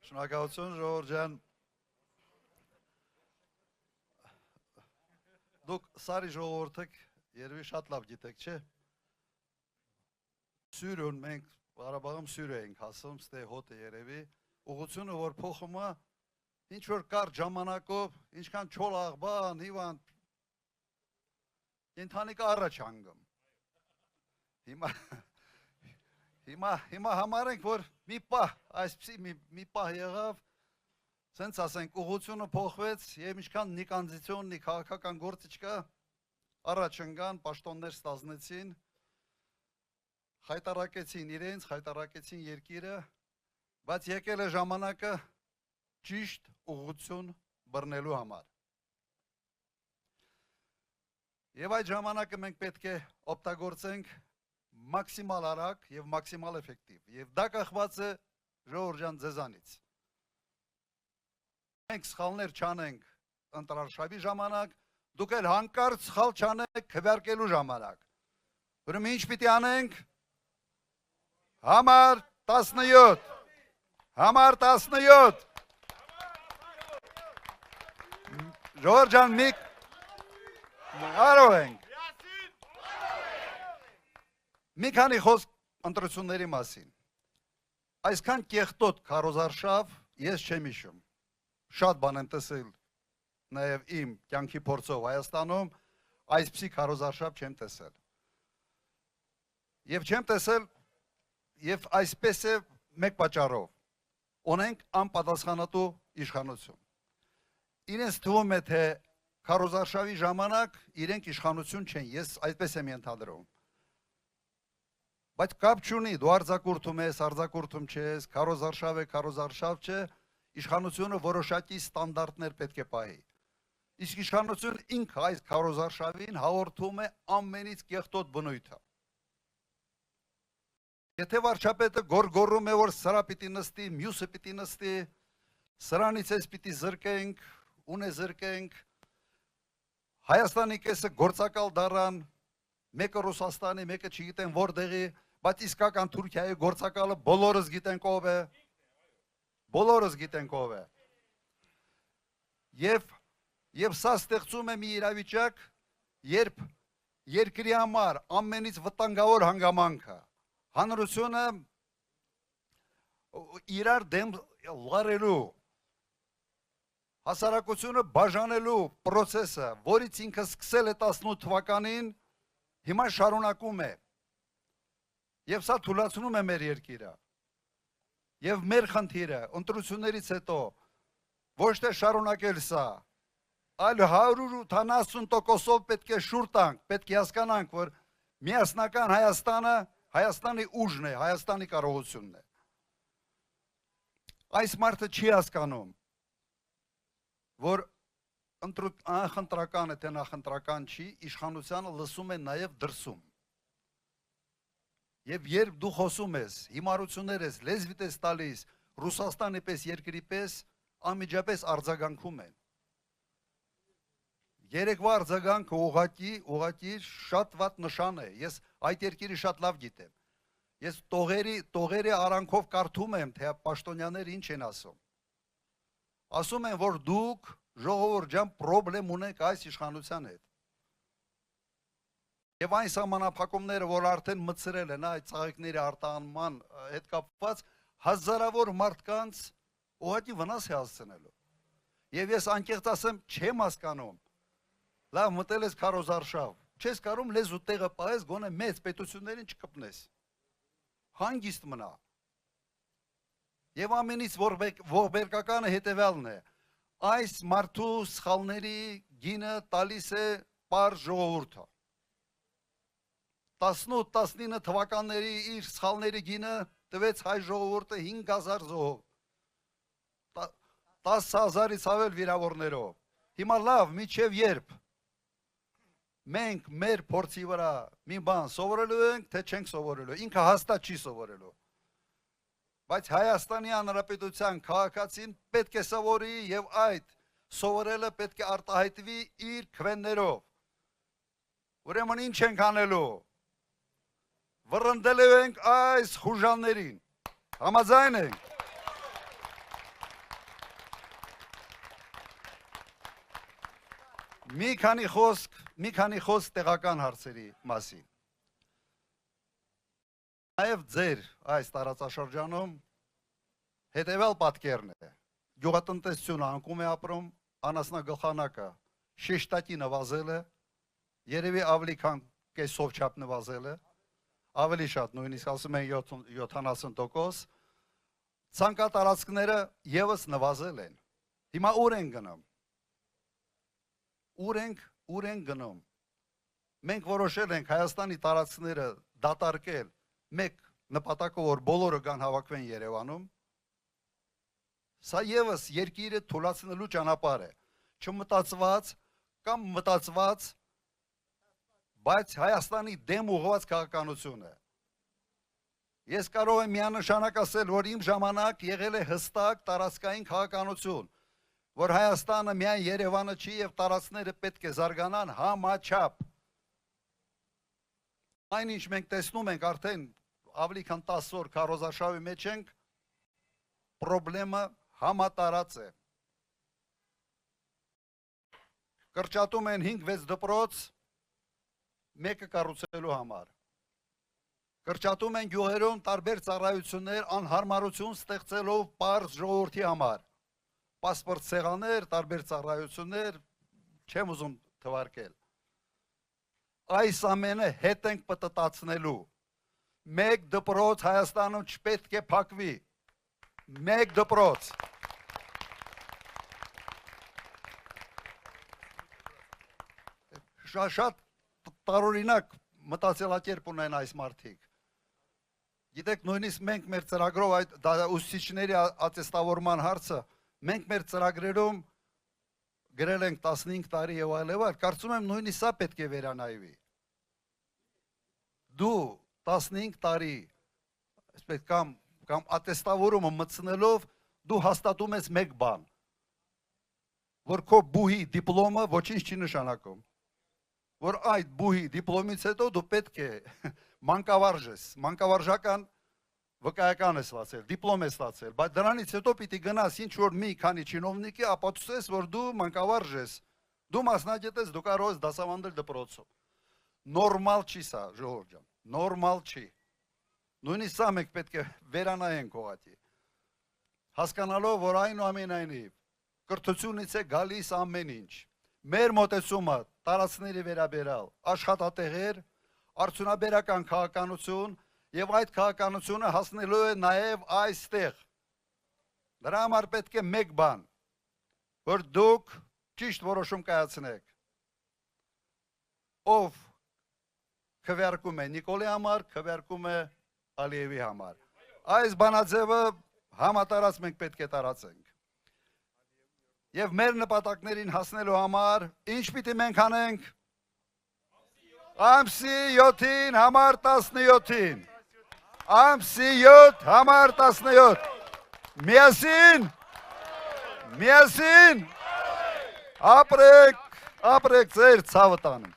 Շնորհակալություն ժողովուրդ ջան։ Դուք սարի ժողովուրդը երևի շատ լավ գիտեք, չէ՞։ Սյուրուն մենք Ղարաբաղում սյուրը ենք ասում, ստե հոտը երևի, ուղղությունը որ փոխում է, ինչ որ կար ժամանակով, ինչքան չոլ աղբան, հիվան, ենթանիք առաջ հանգում։ Հիմա համարենք, որ մի պահ, այսպիսի մի պահ եղավ, սենց ասենք, ուղղությունը փոխվեց և ինչքան նիկանձիցիոն, քաղաքական գործ չկա, առաջ ընկան, պաշտոններ ստազնեցին, խայտարակեցին իրենց, խայտարակեցին երկիրը, բայց եկել է ժամանակը ճիշտ ուղղություն բռնելու համար։ Եվ այդ ժամանակը մենք պետք է օգտագործենք մաքսիմալ արագ և մաքսիմալ էֆեկտիվ, և դա կախված է ժողովուրդ ջան ձեզանից։ Մենք սխալներ չանենք ընտրարշավի ժամանակ, դուք էլ հանկարծ սխալ չանեք քվեարկելու ժամանակ։ Ուրեմն ինչ պիտի անենք։ Համար 17, համար 17։ Ժողովուրդ ջան, մի կարող ենք։ Մի քանի խոսք ընտրությունների մասին։ Այսքան կեղտոտ քարոզարշավ ես չեմ հիշում։ Շատ բան եմ տեսել նաև իմ կյանքի փորձով Հայաստանում, այսպիսի քարոզարշավ չեմ տեսել։ Եվ չեմ տեսել, և այսպես է մեկ պատճառով։ Ունենք անպատասխանատու իշխանություն։ Իրենց թվում է, թե քարոզարշավի ժամանակ իրենք իշխանություն չեն, ես այդպես եմ ենթադրում։ Բայց կապ չունի, դու արձակուրդում ես, արձակուրդում չես, քարոզարշավ է, քարոզարշավ չէ, իշխանությունը որոշակի ստանդարտներ պետք է պահի։ Իսկ իշխանությունը ինքը այս քարոզարշավին հաղորդում է ամենից կեղտոտ բնույթը։ Եթե վարչապետը գոռգոռում է, որ սրա պիտի նստի, մյուսը պիտի նստի, սրանից ես պիտի զրկենք, ունե զրկենք, Հայաստանի կեսը գործակալ դառան, մեկը Ռուսաստանի, մեկը չգիտեն որտեղի, բայց իսկական Թուրքիայի գործակալը բոլորս գիտենք ով է, բոլորս գիտենք ով է։ Եվ սա ստեղծում է մի իրավիճակ, երբ երկրի համար ամենից վտանգավոր հանգամանքը, հանրությունը իրար դեմ լարելու, հասարակությունը բաժանելու պրոցեսը, որից ինքը սկսել է 18 թվականին, հիմա շարունակում է։ Եվ սա թուլացնում է մեր երկիրը։ Եվ մեր խնդիրը, ընտրություններից հետո, ոչ թե շարունակել սա, այլ 180%-ով պետք է շուռ տանք, պետք է հասկանանք, որ միասնական Հայաստանը Հայաստանի ուժն է, Հայաստանի կարողությունն է։ Այս մարդը չի հասկանում, որ անխնդրական է, թե նախընտրական չի, իշխանությանը լսում է նաև դրսում։ Եվ երբ դու խոսում ես, հիմարություններ ես, լեզվիտ ես տալիս, Ռուսաստանի պես երկրի պես, անմիջապես արձագանքում են։ Երեկվա արձագանքը ուղղակի շատ վատ նշան է, ես այդ երկիրի շատ լավ գիտեմ։ Ես տողերի արանքով կարդում եմ, թե պաշտոնյաները ինչ են ասում։ Ասում են, որ դուք ժողովուրդ ջան պրոբլեմ ունեք այս իշխանության հետ։ Եվ այն սահմանափակումները, որ արդեն մտցրել են այդ ծաղիկների արտահանման հետ կապված, հազարավոր մարդկանց ուղղակի վնաս է հասցնելու։ Եվ ես անկեղծ ասեմ, չեմ հասկանում։ Լավ, մտել ես քարոզարշավ, չես կարում լեզու տեղը պահես, գոնե մեծ պետություններին չկպնես։ Հանգիստ մնա։ Եվ ամենից ողբերգականը հետևյալն է, այս մարդու սխալների գինը տալիս է պարզ ժողովուրդը։ 18-19 թվականների իր սխալների գինը տվեց հայ ժողովուրդը 5000 զոհով, 10,000-ից ավել վիրավորներով։ Հիմա լավ, մինչև երբ մենք մեր փորձի վրա մի բան սովորելու ենք, թե չենք սովորելու, ինքը հաստատ չի սովորելու։ Բայց Հայաստանի Հանրապետության քաղաքացին պետք է սովորի և այդ սովորելը պետք է արտահայտվի իր քվեներով։ Ուրեմն ինչ ենք անելու։ Վռնդելու ենք այս խուժաններին։ Համաձայն ենք։ մի քանի խոսք տեղական հարցերի մասին։ Նաև ձեր այս տարածաշրջանում հետևյալ պատկերն է։ Գյուղատնտեսությունը անկում է ապրում, անասնագլխանակը շեշտակի նվազել է, երևի ավելի քան կեսով չափ նվազել է, ավելի շատ, նույնիսկ ասում են 70%, ցանկատարածքները եւս նվազել են։ Հիմա ուր են գնում։ Ուր ենք գնում։ Մենք որոշել ենք Հայաստանի տարածքները դատարկել մեկ նպատակով, որ բոլորը կան հավաքվեն Երևանում։ Սա եւս երկիրը թույլատնելու ճանապարհ է, չմտածված կամ մտածված, բայց Հայաստանի դեմ ուղղված քաղաքականություն է։ Ես կարող եմ միանշանակ ասել, որ իմ ժամանակ եղել է հստակ տարածքային քաղաքականություն, որ Հայաստանը միայն Երևանը չի եւ տարածքները պետք է զարգանան համաչափ։ Այնինչ մենք տեսնում ենք արդեն ավելի քան 10 օր քարոզարշավի մեջ ենք, խնդրեմը համատարած է։ Կրճատում են 5-6 դպրոց մեկը կառուցելու համար։ Կրճատում են գյուղերում տարբեր ծառայություններ անհարմարություն ստեղծելով պարզ ժողովրդի համար։ Պասպորտ սեղաններ, տարբեր ծառայություններ, չեմ ուզում թվարկել։ Այս ամենը հետ ենք պտտացնելու։ Մեկ դպրոց Հայաստանում չպետք է փակվի։ Մեկ դպրոց։ Շատ տարօրինակ մտածելակերպ ունեն այս մարդիկ։ Գիտեք, նույնիսկ մենք մեր ծրագրով այդ ուսուցիչների ատեստավորման հարցը մենք մեր ծրագրերում գրել ենք 15 տարի եւ այլ, կարծում եմ նույնիսկ սա պետք է վերանայվի։ Դու 15 տարի այսպես կամ ատեստավորումը մտցնելով դու հաստատում ես մեկ բան, որ քո բուհի դիպլոմը ոչինչ չի նշանակում, որ այդ բուհի դիպլոմից հետո դու պետք է մանկավարժ ես, մանկավարժական վկայական ես ստացել, դիպլոմ ես ստացել, բայց դրանից հետո պիտի գնաս ինչ որ մի քանի չինովնիկի ապացուցես, որ դու մանկավարժ ես, դու մասնագետ ես, դու կարող ես դասավանդել դպրոցում։ Նորմալ չի սա, ժողովուրդ ջան, նորմալ չի։ Նույնիսկ սա մենք պետք է վերանայենք ուղղակի։ Հասկանալով, որ այնուամենայնիվ կրթությունից է գալիս ամեն ինչ։ Մեր մոտեցումը տարածքների վերաբերյալ աշխատատեղեր, արդյունաբերական քաղաքականություն եւ այդ քաղաքականությունը հասնելու է նաեւ այստեղ։ Դրա համար պետք է մեկ բան, որ դուք ճիշտ որոշում կայացնեք։ Ով քվեարկում է Նիկոլի համար, քվեարկում է Ալիևի համար։ Այս բանաձևը համատարած մենք պետք է տարածենք։ Եվ մեր նպատակներին հասնելու համար ինչ պիտի մենք անենք։ Ամսի 7-ին համար 17-ին։ Ամսի 7 համար 17։ Միասին ապրեք ձեր ցավը տանում։